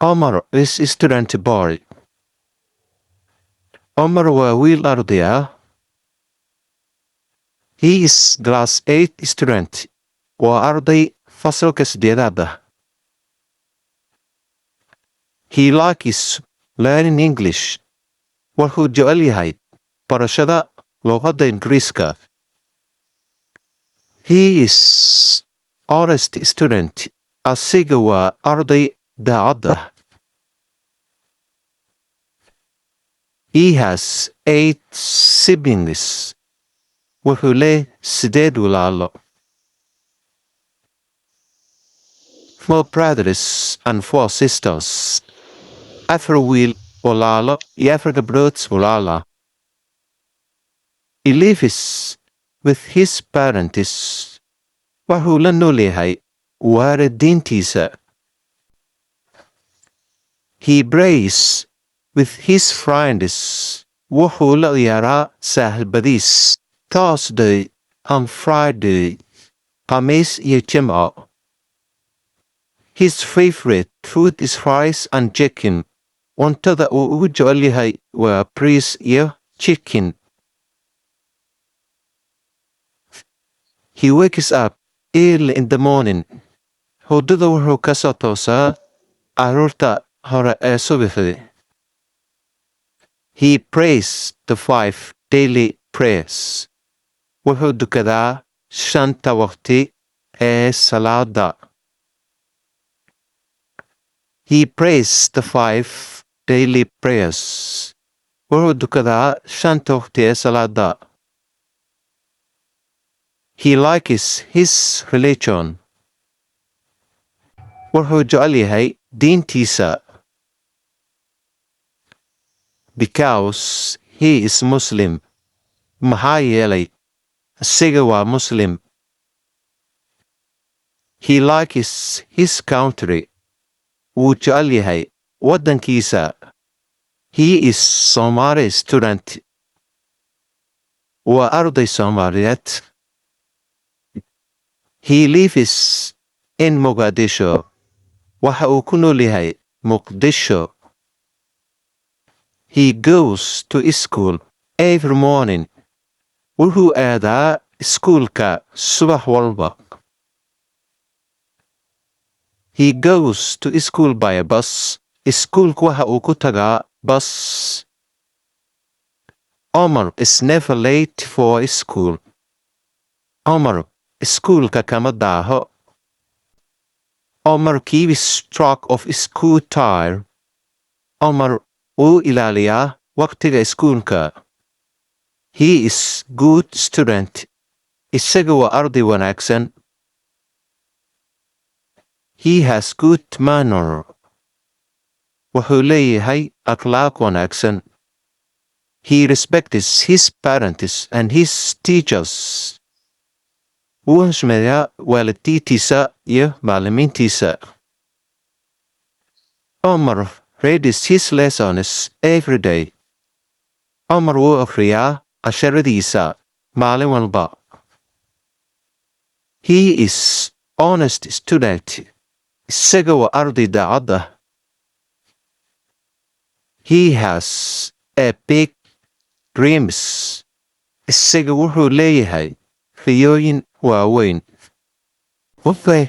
Omar is student boy. Omar waa wiil arday ah. He is class 8 student. Waa arday fasalka 8aad ah. He likes learning English. Wuxuu jecel yahay barashada luqadda Ingiriiska. He is honest student. Asiga waa arday daacad ah. He has 8 siblings. Wuxuu leeyahay 8 walaalo. 4 brothers and 4 sisters. 4 wiil walaalo iyo 4 gabdhood walaala. He lives with his parents. Wuxuu la nool yahay waalidiintiisa. He prays with his friends. Wuxuu la ciyaaraa saaxiibadiis Thursday and Friday, Khamiis iyo Jimco. His favorite food is rice and chicken. Cuntada uu ugu jecel yahay waa bariis iyo chicken. He wakes up early in the morning. Hurdada wuxuu ka soo toosaa aroorta hore ee subaxdii. He prays the 5 daily prayers. Wuxuu dukadaa 5 waqti ee salaada. He prays the 5 daily prayers. Wuxuu dukadaa 5 waqti ee salaada. He likes his religion. Wuxuu jecel yahay diintiisa. Because he is Muslim. Maxaa yeelay isaga waa Muslim. He likes his country. Wuu jecel yahay waddankiisa. He is Somali student. Waa arday Soomaaliyeed. He lives in Mogadishu. Waxa uu ku nool yahay Muqdisho. He goes to school every morning. Wuxuu aadaa iskuulka subax walba. He goes to school by a bus. Iskuulka waxa uu ku tagaa bus. Omar is never late for school. Omar iskuulka kama daaho. Omar keeps track of school time. Omar wuu ilaaliyaa waqtiga iskuulka. He is good student. Isaga waa arday wanaagsan. He has good manner. Wuxuu leeyahay akhlaaq wanaagsan. He respects his parents and his teachers. Wuu xushmeeyaa waalidiintiisa iyo macallimiintiisa. Omar reads his lessons every day. Omar wuu akhriyaa casharadiisa maalin walba. He is honest student. Isaga waa arday daacad ah. He has a big dreams. Isaga wuxuu leeyahay riyooyin waaweyn. Okay.